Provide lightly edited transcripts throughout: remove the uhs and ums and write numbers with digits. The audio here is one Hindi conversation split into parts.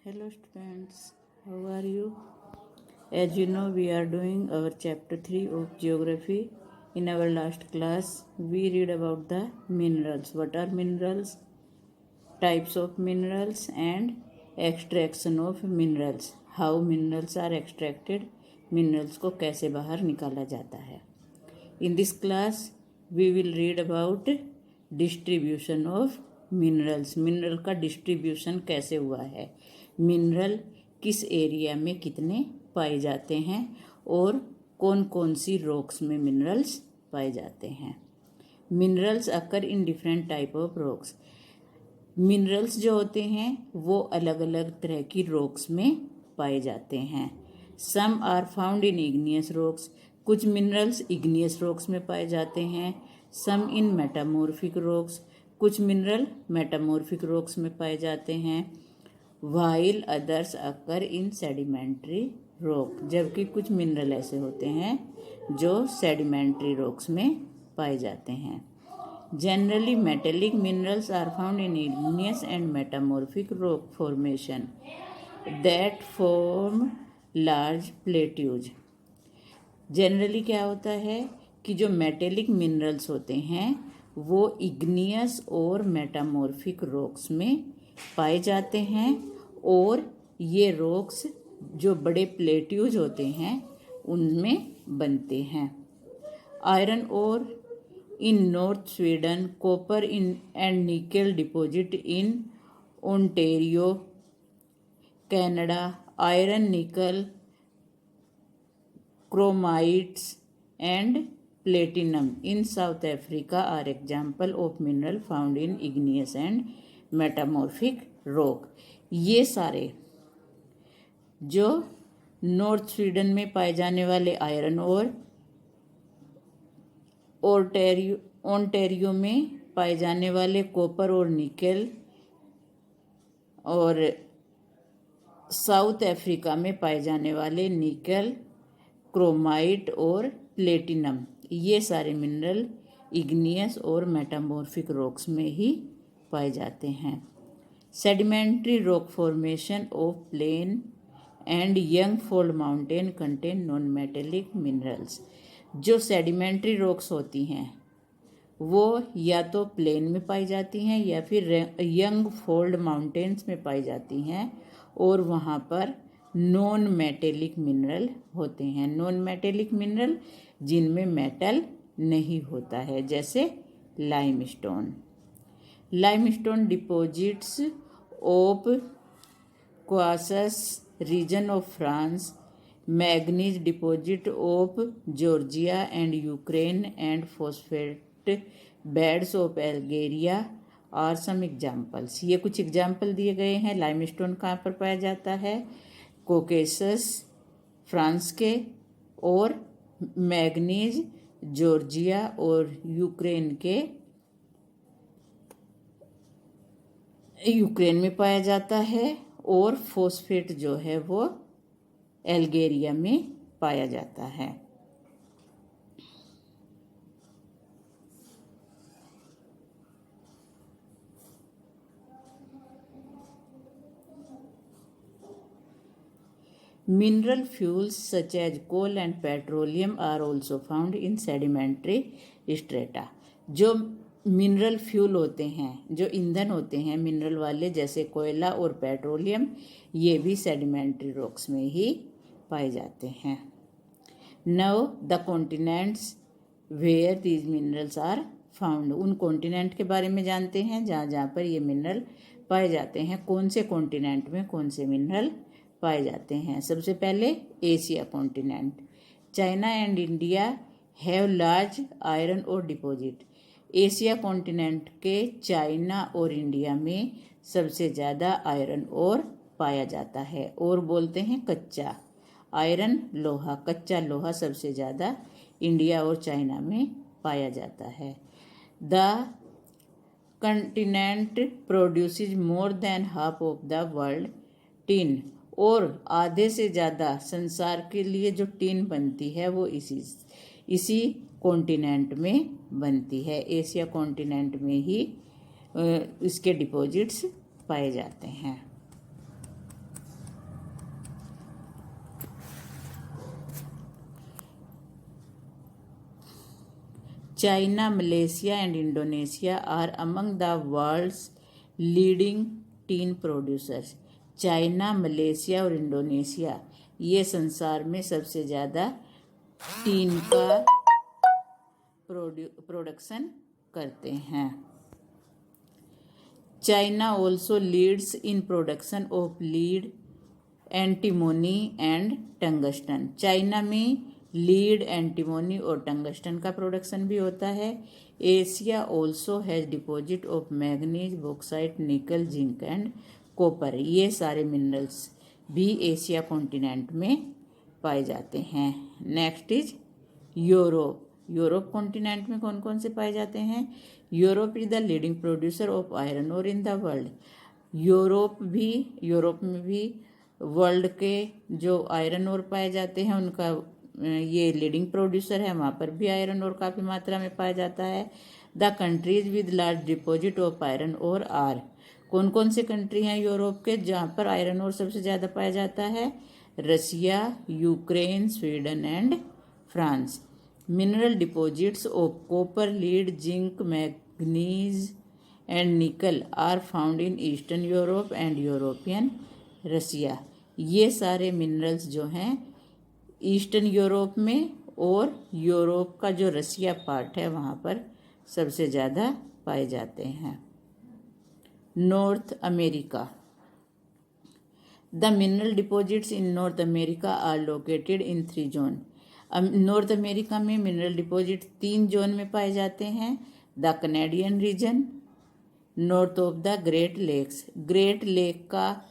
Hello students, how are you? As you know, we are doing our chapter 3 of geography. In our last class, we read about the minerals. What are minerals? Types of minerals and extraction of minerals. How minerals are extracted. Minerals को कैसे बाहर निकाला जाता है. In this class, we will read about distribution of minerals. Mineral का डिस्ट्रीब्यूशन कैसे हुआ है, मिनरल किस एरिया में कितने पाए जाते हैं और कौन कौन सी रॉक्स में मिनरल्स पाए जाते हैं. Minerals occur in different type of rocks. Minerals जो होते हैं वो अलग अलग तरह की रॉक्स में पाए जाते हैं. Some are found in igneous rocks. कुछ मिनरल्स इग्नियस रॉक्स में पाए जाते हैं. Some in metamorphic rocks. कुछ मिनरल मेटामॉर्फिक रॉक्स में पाए जाते हैं. While others occur in sedimentary rock. जबकि कुछ मिनरल ऐसे होते हैं जो सेडिमेंट्री रॉक्स में पाए जाते हैं. Generally, metallic minerals are found in igneous and metamorphic rock formation that form large plateaus. Generally क्या होता है कि जो मेटेलिक मिनरल्स होते हैं वो इग्नियस और मेटामॉर्फिक रॉक्स में पाए जाते हैं और ये रॉक्स जो बड़े प्लेट्यूज होते हैं उनमें बनते हैं. आयरन और in North Sweden, copper and nickel deposit in Ontario, Canada, iron, nickel, chromites and platinum in South Africa are example of mineral found in igneous and metamorphic rock. ये सारे जो नॉर्थ स्वीडन में पाए जाने वाले आयरन और ओंटारियो में पाए जाने वाले कॉपर और निकेल और साउथ अफ्रीका में पाए जाने वाले निकल, क्रोमाइट और प्लेटिनम, ये सारे मिनरल इग्नियस और मेटामॉर्फिक रॉक्स में ही पाए जाते हैं. Sedimentary rock formation of plain and young fold mountain contain non metallic minerals. जो सेडिमेंट्री रॉक्स होती हैं वो या तो प्लेन में पाई जाती हैं या फिर यंग फोल्ड माउंटेन्स में पाई जाती हैं और वहाँ पर नॉन मेटेलिक मिनरल होते हैं. नॉन मेटेलिक मिनरल जिनमें मेटल नहीं होता है, जैसे limestone. Limestone deposits of Causses region of France, manganese deposit of Georgia and Ukraine and phosphate beds of Algeria are some examples. ये कुछ एग्जाम्पल दिए गए हैं. लाइमस्टोन कहाँ पर पाया जाता है, कोकेसस फ्रांस के, और मैग्नीज जॉर्जिया और यूक्रेन में पाया जाता है, और फॉस्फेट जो है वो अल्जीरिया में पाया जाता है. Mineral fuels such as coal and petroleum are also found in sedimentary strata. जो मिनरल फ्यूल होते हैं, जो ईंधन होते हैं मिनरल वाले, जैसे कोयला और पेट्रोलियम, ये भी सेडिमेंट्री रॉक्स में ही पाए जाते हैं. Now the continents where these minerals are found. उन कॉन्टिनेंट के बारे में जानते हैं जहाँ जहाँ पर ये मिनरल पाए जाते हैं. कौन से कॉन्टिनेंट में कौन से मिनरल पाए जाते हैं. सबसे पहले Asia continent. China and India have large iron और डिपॉजिट. एशिया कॉन्टिनेंट के चाइना और इंडिया में सबसे ज़्यादा आयरन और पाया जाता है. और बोलते हैं कच्चा आयरन, लोहा, कच्चा लोहा सबसे ज़्यादा इंडिया और चाइना में पाया जाता है. The continent produces more than half of the world tin. और आधे से ज़्यादा संसार के लिए जो टिन बनती है वो इसी कॉन्टिनेंट में बनती है. एशिया कॉन्टिनेंट में ही इसके डिपॉजिट्स पाए जाते हैं. China, Malaysia and Indonesia are among the world's leading tin producers. China, Malaysia और इंडोनेशिया ये संसार में सबसे ज़्यादा टीन का प्रोडक्शन करते हैं। China also leads in production of lead, antimony and tungsten. China में लीड, एंटीमोनी और टंगस्टन का प्रोडक्शन भी होता है। Asia also has deposit of manganese, bauxite, निकल, जिंक एंड कॉपर। ये सारे मिनरल्स भी एशिया कॉन्टिनेंट में पाए जाते हैं। Next is Europe. Europe continent में कौन कौन से पाए जाते हैं? Europe is the leading producer of iron ore in the world. Europe में भी वर्ल्ड के जो आयरन ओर पाए जाते हैं उनका ये लीडिंग प्रोड्यूसर है। वहाँ पर भी आयरन ओर काफ़ी मात्रा में पाया जाता है। The countries with large deposit of iron ore are. कौन कौन से कंट्री हैं यूरोप के जहाँ पर आयरन ओर सबसे ज़्यादा पाया जाता है? Russia, Ukraine, Sweden and France. Mineral deposits of copper, lead, zinc, manganese and nickel are found in eastern Europe and European Russia. ये सारे मिनरल्स जो हैं ईस्टर्न यूरोप में और यूरोप का जो रसिया पार्ट है वहाँ पर सबसे ज़्यादा पाए जाते हैं। North America. The mineral deposits in North America are located in 3 zone. North America में मिनरल डिपॉजिट 3 जोन में पाए जाते हैं। The Canadian region, north of the Great Lakes. Great lake का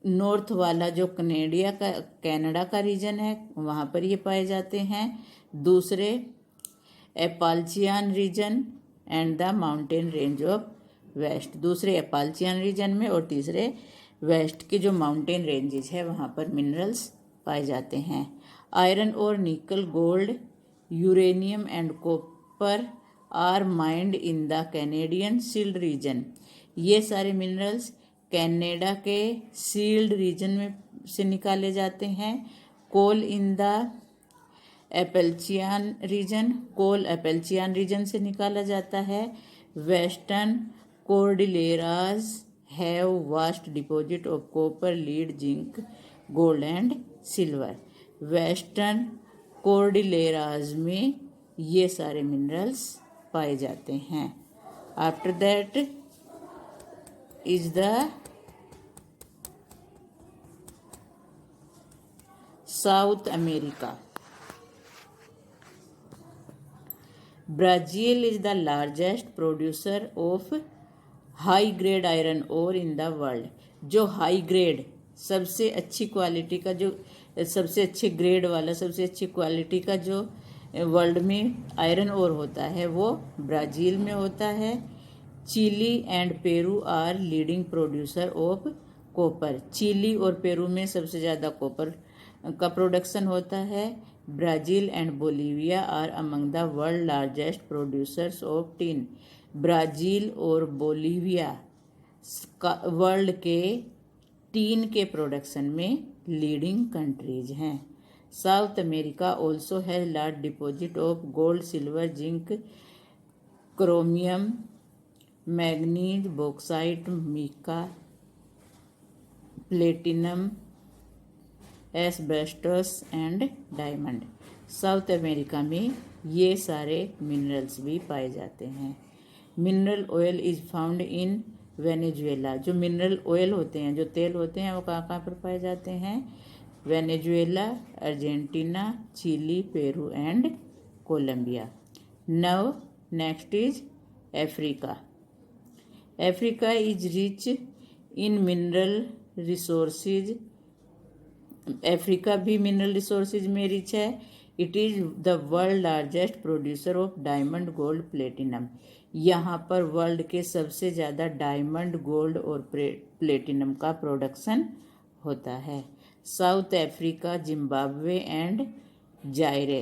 नॉर्थ वाला जो कनाडा का रीजन है वहाँ पर ये पाए जाते हैं। दूसरे Appalachian region and the mountain range of west. दूसरे एपाल्चियन रीजन में और तीसरे वेस्ट के जो माउंटेन रेंजेस है वहाँ पर मिनरल्स पाए जाते हैं। आयरन और nickel, gold, uranium and copper are mined in the Canadian shield region. ये सारे मिनरल्स कनाडा के सील्ड रीजन में से निकाले जाते हैं। Coal in the Appalachian region, coal Appalachian region से निकाला जाता है। Western Cordilleras have vast deposit of copper, lead, zinc, gold and silver. Western Cordilleras में ये सारे मिनरल्स पाए जाते हैं। After that is the South America. Brazil is the largest producer of high grade iron ore in the world। जो हाई ग्रेड सबसे अच्छी क्वालिटी का जो सबसे अच्छे ग्रेड वाला सबसे अच्छी क्वालिटी का जो वर्ल्ड में आयरन ओर होता है वो ब्राज़ील में होता है। Chile and Peru are leading producer of copper. Chile और पेरू में सबसे ज़्यादा कॉपर का प्रोडक्शन होता है। Brazil and Bolivia are among the world largest producers of tin. Brazil और बोलीविया वर्ल्ड के टीन के प्रोडक्शन में लीडिंग कंट्रीज हैं। South America also has large deposit of gold, silver, zinc, chromium, manganese, bauxite, mica, platinum, asbestos and diamond. South America में ये सारे मिनरल्स भी पाए जाते हैं। Mineral oil is found in Venezuela. जो मिनरल ऑयल होते हैं, जो तेल होते हैं, वो कहाँ कहाँ पर पाए जाते हैं? Venezuela, Argentina, Chile, Peru and Colombia. Now next is Africa. Africa is rich in mineral resources. Africa भी मिनरल रिसोर्सेज में रिच है। It is the world largest producer of diamond, gold, platinum. यहाँ पर वर्ल्ड के सबसे ज़्यादा डायमंड, गोल्ड और प्लेटिनम का प्रोडक्शन होता है। South Africa, Zimbabwe and Zaire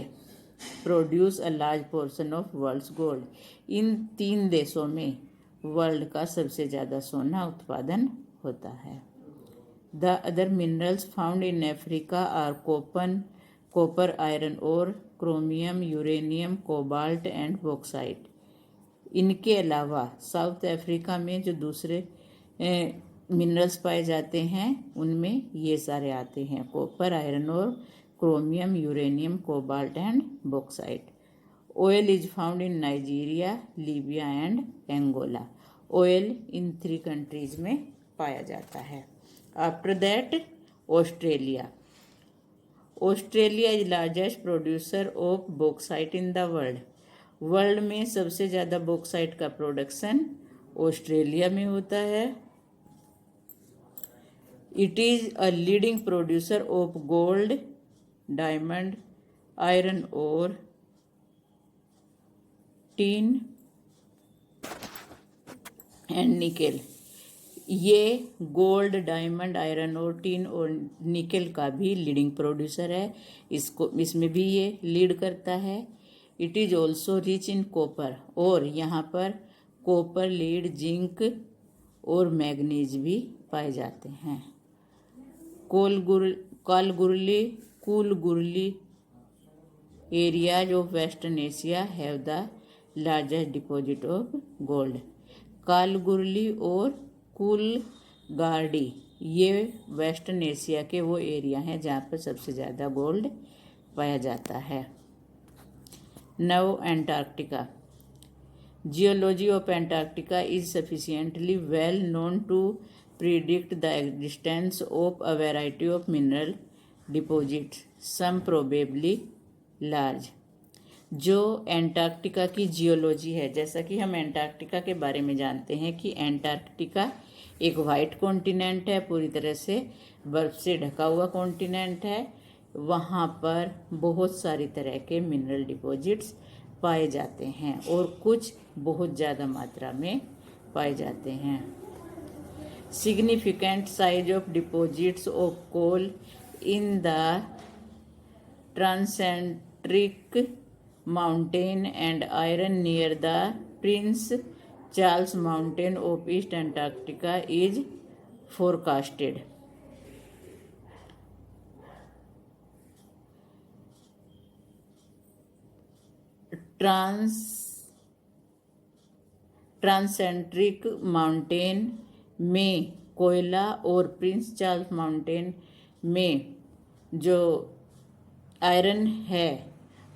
produce a large portion of world's gold. इन 3 देशों में वर्ल्ड का सबसे ज़्यादा सोना उत्पादन होता है। The other minerals found in Africa are copper, iron ore, chromium, uranium, cobalt and bauxite. इनके अलावा साउथ अफ्रीका में जो दूसरे मिनरल्स पाए जाते हैं उनमें ये सारे आते हैं, कॉपर, आयरन और chromium, uranium, cobalt and bauxite. Oil is found in Nigeria, Libya and Angola. Oil इन 3 कंट्रीज में पाया जाता है। After that Australia. Australia is largest producer of bauxite in the world. World में सबसे ज़्यादा बॉक्साइट का प्रोडक्शन ऑस्ट्रेलिया में होता है। It is a leading producer of gold, diamond, iron और टीन एंड निकेल। ये गोल्ड, डायमंड, आयरन और टीन और निकेल का भी लीडिंग प्रोड्यूसर है। इसमें भी ये लीड करता है। It is also rich in copper, और यहाँ पर कॉपर, लीड, जिंक और मैग्नीज भी पाए जाते हैं। Kalgoorlie areas of western Asia have the largest deposit of gold. Kalgoorlie और कुलगार्डी ये वेस्टर्न एशिया के वो एरिया हैं जहाँ पर सबसे ज़्यादा गोल्ड पाया जाता है। Now Antarctica. Geology of Antarctica is sufficiently well known to predict the existence of a variety of mineral deposits, some probably large। जो एंटार्क्टिका की जियोलॉजी है, जैसा कि हम एंटार्क्टिका के बारे में जानते हैं कि एंटार्क्टिका एक वाइट कॉन्टिनेंट है, पूरी तरह से बर्फ से ढका हुआ कॉन्टिनेंट है। वहाँ पर बहुत सारी तरह के मिनरल डिपॉजिट्स पाए जाते हैं और कुछ बहुत ज़्यादा मात्रा में पाए जाते हैं। Significant size of deposits of coal in the Transantarctic Mountain and iron near the Prince Charles Mountain of East Antarctica is forecasted। Transantarctic mountain में कोयला और प्रिंस चार्ल्स माउंटेन में जो आयरन है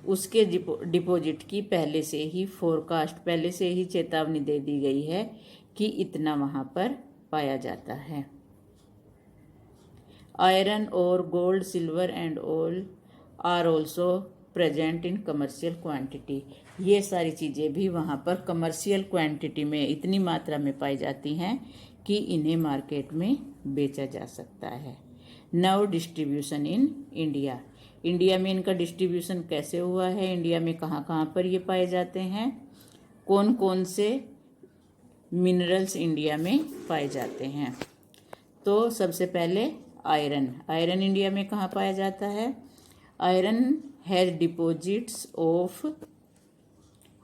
उसके डिपॉजिट की पहले से ही चेतावनी दे दी गई है कि इतना वहाँ पर पाया जाता है। आयरन और gold, silver and all are also present in commercial quantity. ये सारी चीज़ें भी वहाँ पर कमर्शियल क्वांटिटी में इतनी मात्रा में पाई जाती हैं कि इन्हें मार्केट में बेचा जा सकता है। Now distribution in India. India में इनका डिस्ट्रीब्यूशन कैसे हुआ है, इंडिया में कहाँ कहाँ पर ये पाए जाते हैं, कौन कौन से मिनरल्स इंडिया में पाए जाते हैं। तो सबसे पहले आयरन इंडिया में कहाँ पाया जाता है। Iron has deposits of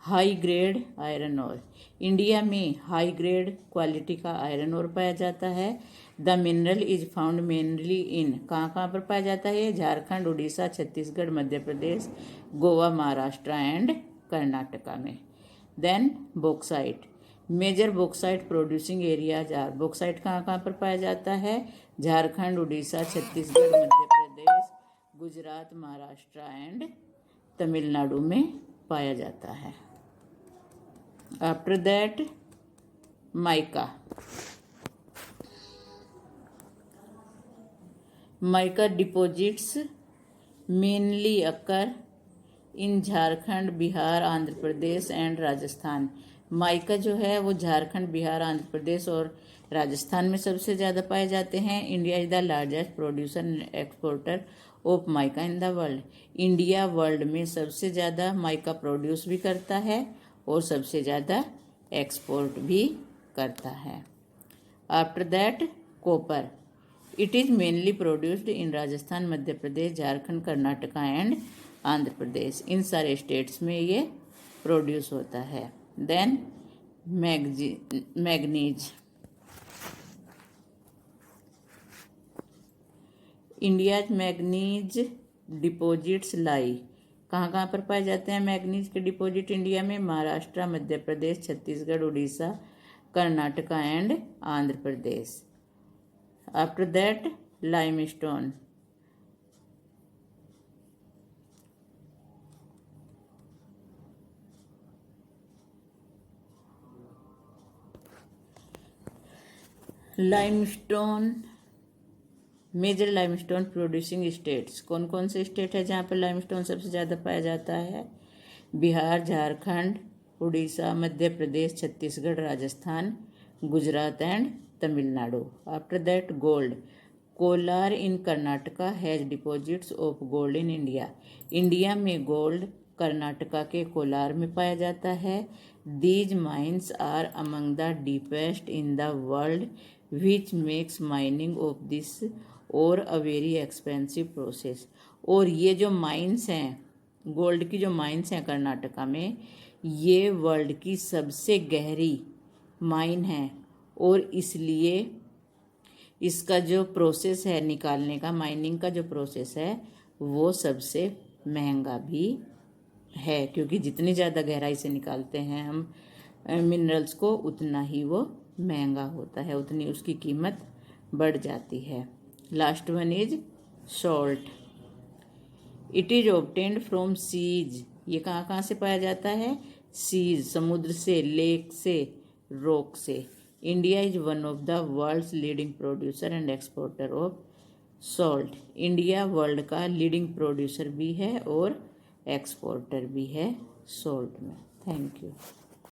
high grade iron ore. India में हाई ग्रेड क्वालिटी का आयरन ओर पाया जाता है। The mineral is found mainly in, कहाँ कहाँ पर पाया जाता है, झारखंड, उड़ीसा, छत्तीसगढ़, मध्य प्रदेश, गोवा, महाराष्ट्र एंड कर्नाटका में। Then bauxite. Major bauxite producing areas are. Bauxite कहाँ कहाँ पर पाया जाता है, झारखंड, उड़ीसा, छत्तीसगढ़, मध्य प्रदेश, गुजरात, महाराष्ट्र एंड तमिलनाडु में पाया जाता है। After that mica deposits mainly occur in Jharkhand, Bihar, Andhra Pradesh and Rajasthan. Mica जो है वो झारखंड, बिहार, आंध्र प्रदेश और राजस्थान में सबसे ज़्यादा पाए जाते हैं। India is the largest producer and exporter of mica in the world. India world में सबसे ज़्यादा माइका प्रोड्यूस भी करता है और सबसे ज़्यादा एक्सपोर्ट भी करता है। After that copper. It is mainly produced in Rajasthan, Madhya Pradesh, Jharkhand, Karnataka and Andhra Pradesh. इन सारे स्टेट्स में ये प्रोड्यूस होता है। Then manganese. India's manganese deposits lie कहाँ कहाँ पर पाए जाते हैं मैग्नीज के डिपॉजिट इंडिया में? Maharashtra, Madhya Pradesh, Chhattisgarh, Orissa, Karnataka and Andhra Pradesh. After that limestone. Limestone, major limestone producing states, कौन कौन से स्टेट है जहाँ पर लाइमस्टोन सबसे ज़्यादा पाया जाता है? Bihar, Jharkhand, Orissa, Madhya Pradesh, Chhattisgarh, Rajasthan, Gujarat and Tamil Nadu. After that gold, Kolar in Karnataka has deposits of gold in India. India में गोल्ड कर्नाटका के कोलार में पाया जाता है। These mines are among the deepest in the world which makes mining of this और अ वेरी एक्सपेंसिव प्रोसेस। और ये जो माइंस हैं, गोल्ड की जो माइंस हैं कर्नाटका में, ये वर्ल्ड की सबसे गहरी माइन है और इसलिए इसका जो प्रोसेस है निकालने का, माइनिंग का जो प्रोसेस है, वो सबसे महंगा भी है, क्योंकि जितनी ज़्यादा गहराई से निकालते हैं हम मिनरल्स को उतना ही वो महंगा होता है, उतनी उसकी कीमत बढ़ जाती है। Last one is salt. It is obtained from seas. ये कहाँ कहाँ से पाया जाता है? सीज, समुद्र से, लेक से, रॉक से। India is one of the world's leading producer and exporter of salt. India world का लीडिंग प्रोड्यूसर भी है और एक्सपोर्टर भी है सॉल्ट में। Thank you.